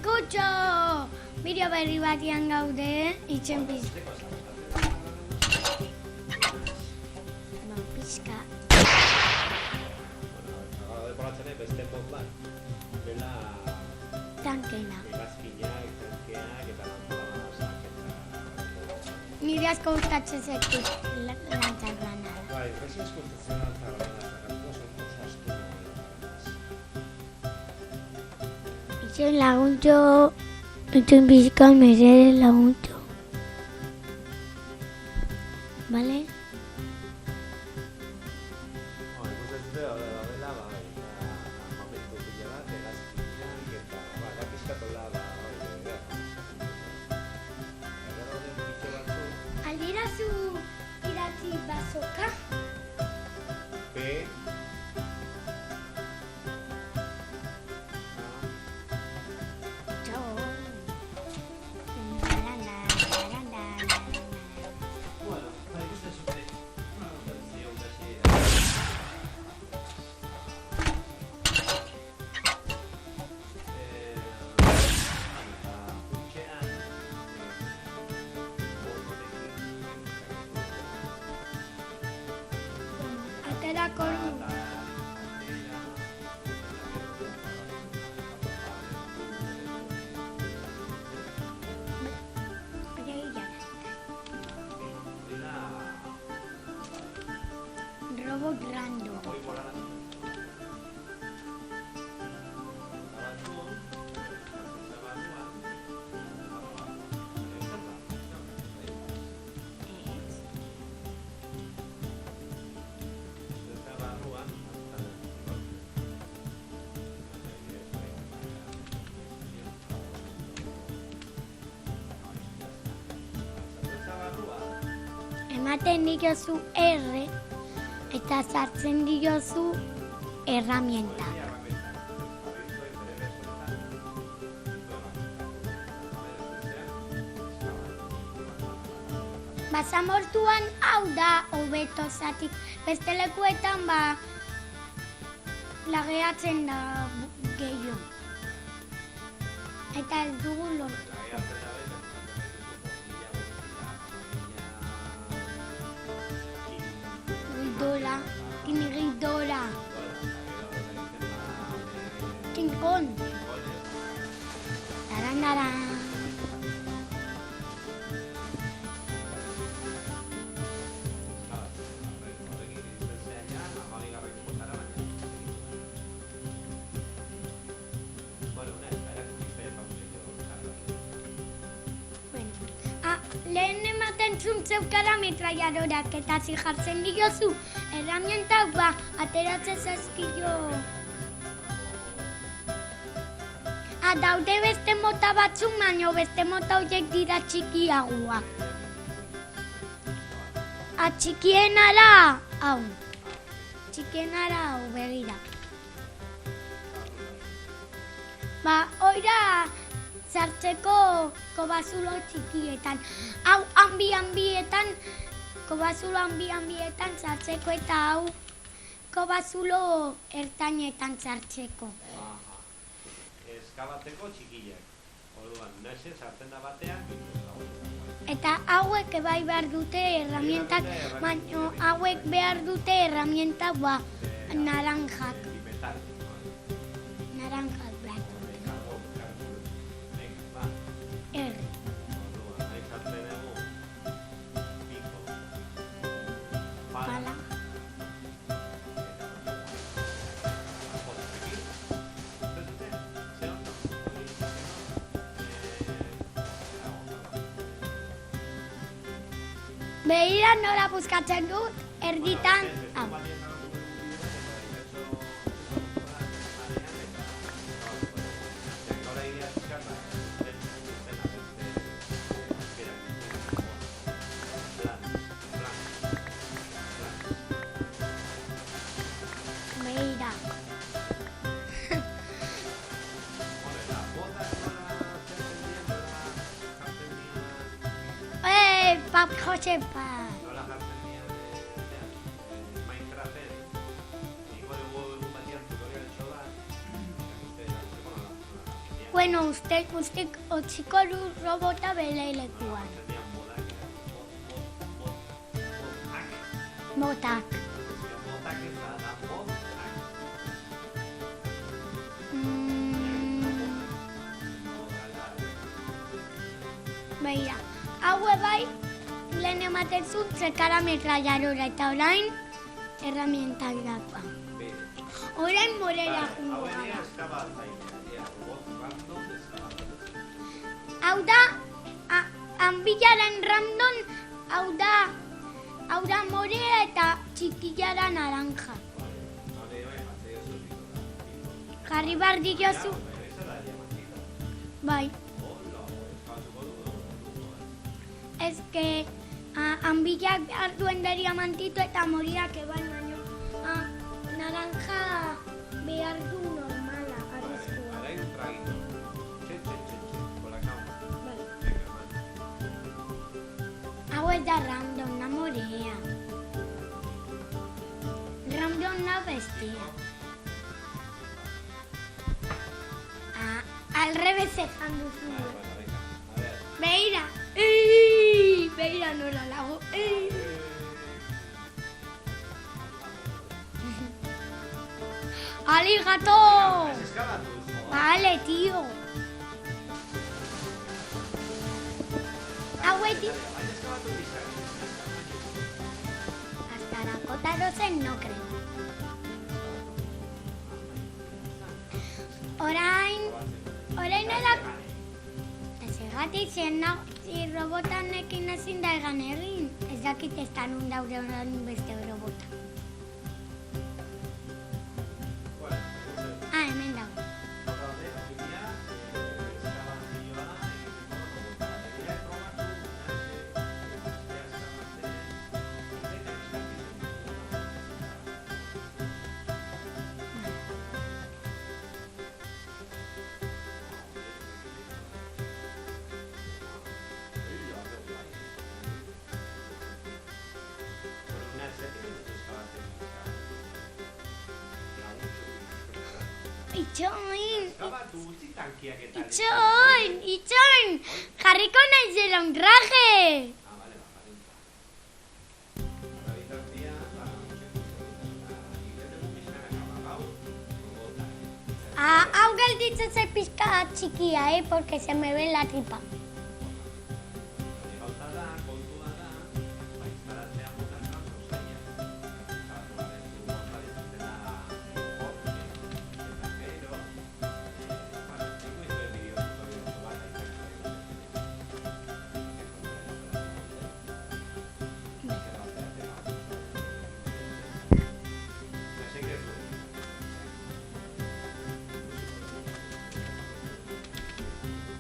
Gutxo! Bideo berri batian gaude, itxen pixka. Pixka. Dekoratzen beste pot bat, dela... Tankena. Hegazkinak, tankeak eta lantzak eta... Nire asko gustatzen zaitu lantzak lanada. Bai, rezi asko gustatzen lantzak lanada, oso astu Itxen laguntxo, itxen pixka mesede laguntxo. Bale? Aldirazu idatzi bazoka? P... Aterako du. Robot random. Ematen diozu R eta sartzen diozu herramienta. Basamortuan hau da hobeto zatik. Beste lekuetan lageatzen da gehiago. Eta ez dugu lortu. Dora. King Kong. Taran. Lehen ematen zuntzeukara metraiadorak eta jartzen diozu herramientak ateratzen zaizkio. Daude beste mota batzuk, baina beste mota horiek dira txikiagoak. Txikiena da, hau. Txikiena da, hau, begira. Oira sartzeko kobazulo txikietan. Hau, hanbietan, kobazulo hanbietan sartzeko eta hau kobazulo ertainetan sartzeko. Eskabatzeko txikiak. Orduan, naxe sartzen da batean. Eta hauek bai behar dute herramientak, baina hauek behar dute herramientak naranjak. Naranjak behar dute. Pala. Begira nola buskatzen dut, erditan, hau. Begira. Pap Josepa. Nola jartzen dira Minecraften, igual egun batian tutorial bat, Bueno, uste utziko du robota bere lekuan. Tenían moda que era Motak. Mota que zara, motak. Beira, haue bai, lehen ematen zut zekara metrallarora eta orain herramientak dakoa. Orain morera jungo gara. Hau da, hanbilaren random, hau da morea eta txikillara naranja. Jarri behar diozu. Bai. Ez que hanbilak behar duen diamantitu eta moriak eban baino. Naranja behar du normala, arrezkoa. Ahora hay un traguito. Che, con la cama. Bai. Venga, man. Hau ez da random, na morea. Random na bestia. Al revés ezan duzu. Bueno, venga. A ver. Beira. Beira nola lago. ¡Aligato! ¿Has escalado tú, joder? Vale, tío. Tío. ¿Has escalado tú, Lisa? Hasta la cota rosen no creo. Orain eda... Ezegatik si robotanekin ezin da egan egin. Ez dakit ez da nun daure orain beste robota. Hemen dago. Itxoin! Jarriko nahi zela un traje! Hau gelditzen zait pizka txikia, porque se me ve la tripa.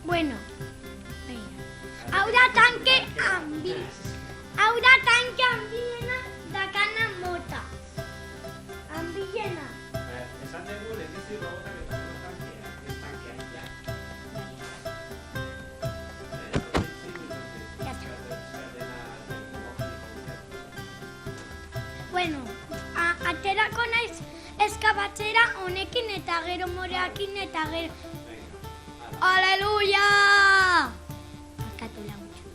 Bueno, hau da tanke handiena dakana mota. Handiena. Esan dugu lehenbizi robotak eta tankea, ez tankeak, ja. Ya está. Bueno, aterako naiz eskabatzera honekin eta gero moreakin eta gero... ¡Aleluya! Barkatu laguntxu.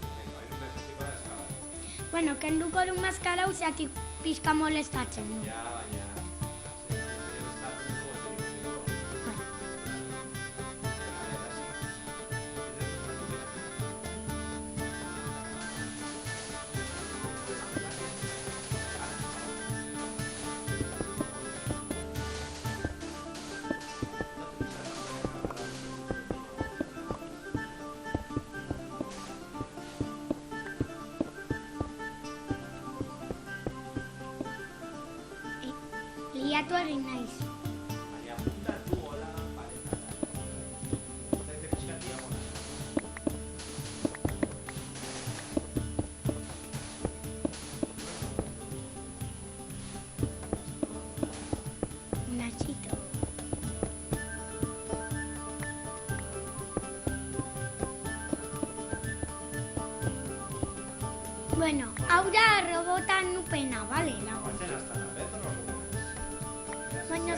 Bueno, kenduko du maskara useatik pixka molestatzen du. Ja, baina... Liatu egin naiz. Baina puntatu hola paretara. Zaite pixka diagonal. Nachito. Bueno, hau da robotan nupena, bale? Batzen hasta la vez, no? Baina...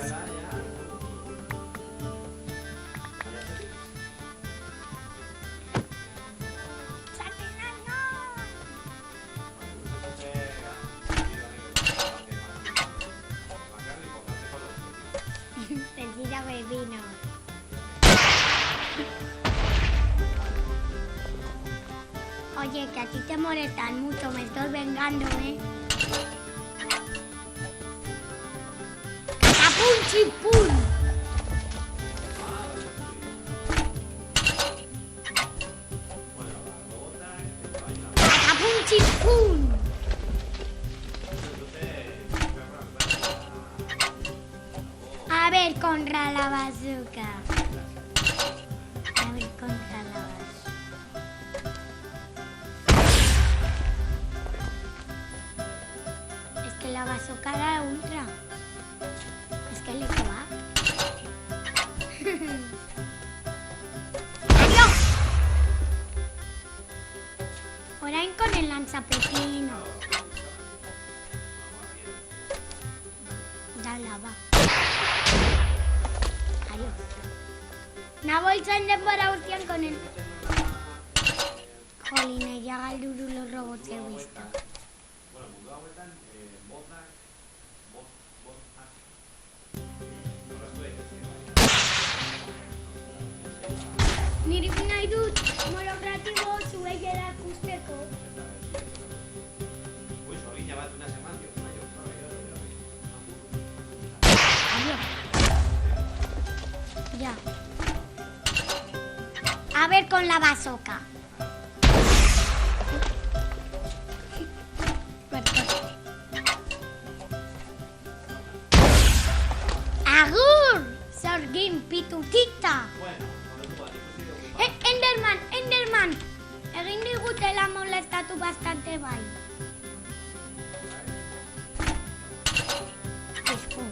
Oye, que a ti te molestan mucho, me estoy vengando, ¿eh? ¡Catapum, chipum! ¡Catapum, chipum! A ver, contra la bazooka. A ver, contra la bazooka. Es que la bazooka era ultra. Es que le va. ¡Adiós! Orain con el lanzapepino. Dale, va. Adiós. Una bolsa en para Urtian con el... Jolín, ya Galduru los robots he visto. Nirik nahi dut, monogratibo zuei erakusteko. Ya. A ver con la bazooka. Agur! Sorgin pitutita. Enderman. Egin digutela molestatu bastante bai. Esku.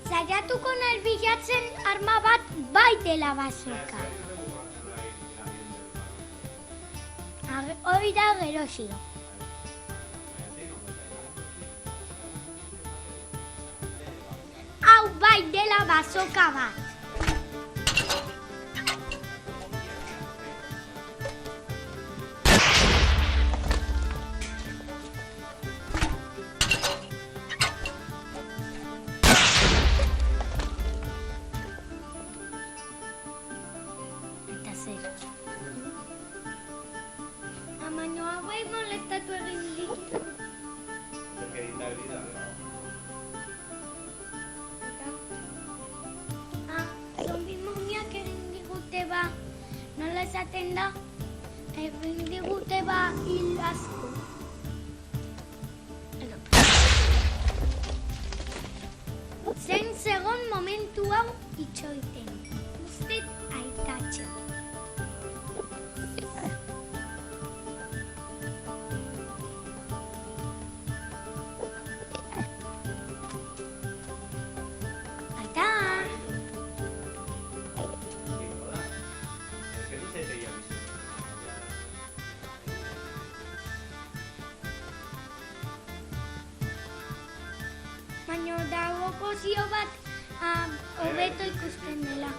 Saiatuko nahi bilatzen arma bat bai dela bazooka. Hori da gerozio. Hau bai dela bazooka bat. Baina hauei molestatu egin ditu. Zombi momiak egin digute ba, nola esaten da? Egin digute ba hil asko. Zein segon momentu hau itxoiten. Uztet aitatxo. Baina dago pozio bat hobeto ikusten dela.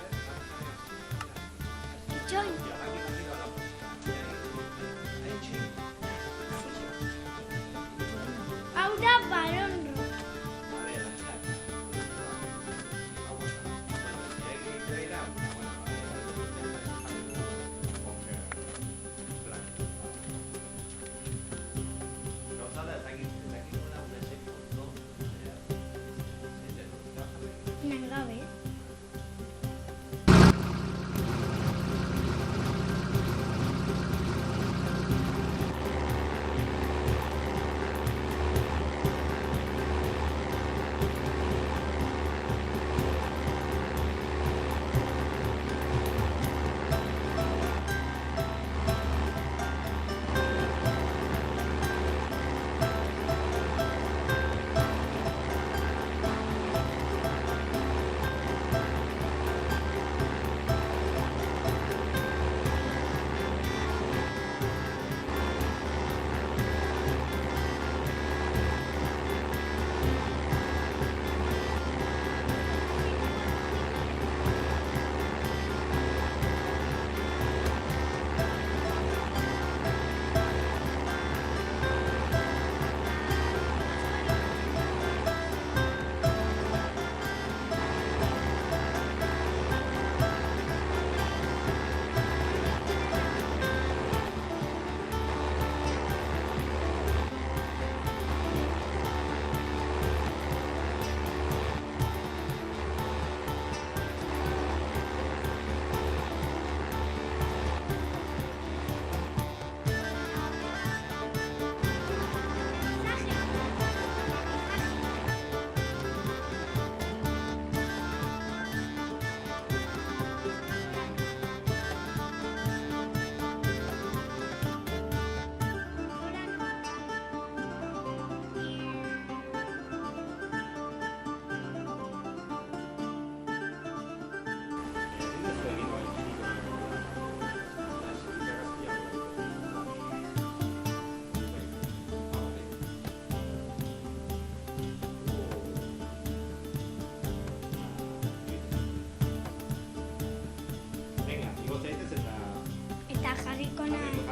Itxoin. Hau da baronro. Nahi gabe.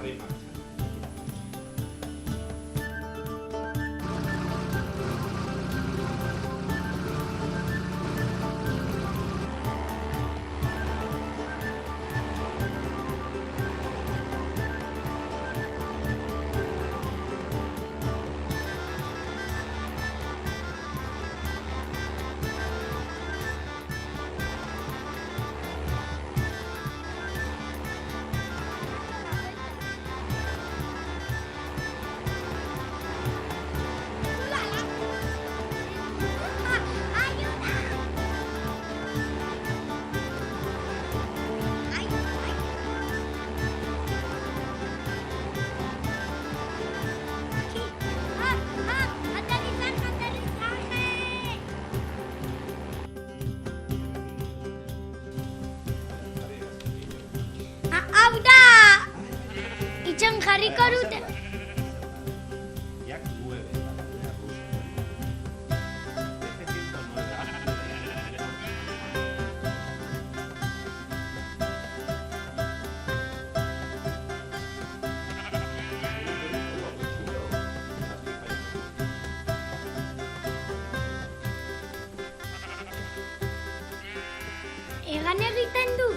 Ahora y marcha. Hau da! Itxon jarriko dute. Yak 9, la bandera rusa. F-109. Egan egiten du.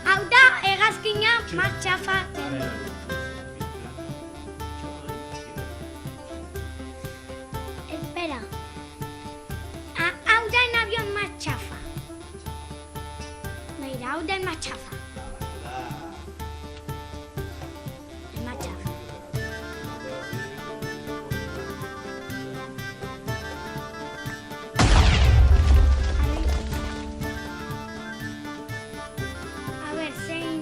Hau da, hegazkina martxafa zen. Espera. Hau da en avión martxafa. Beira, hau da en martxafa. En martxafa. A ver, zein...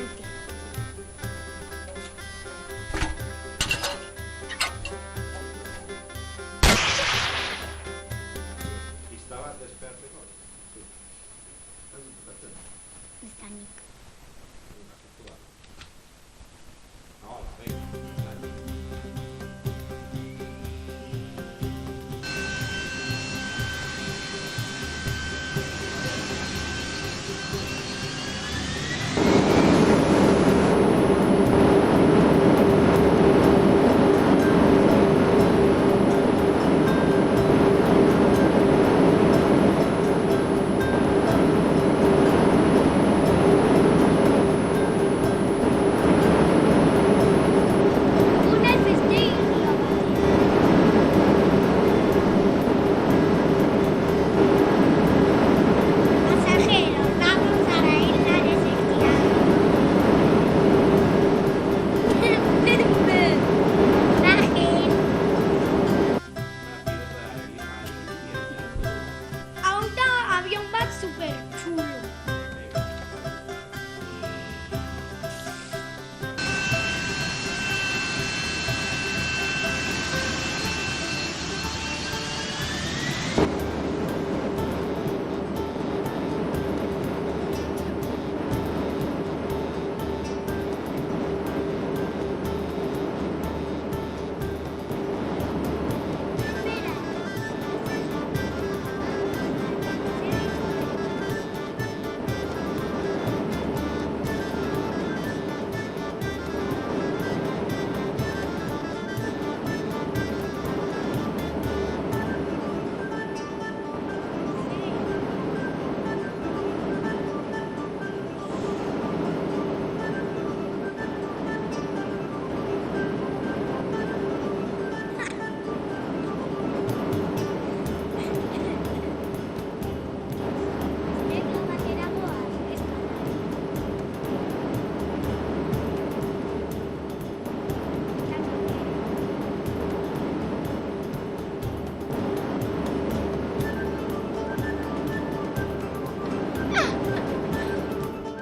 dute.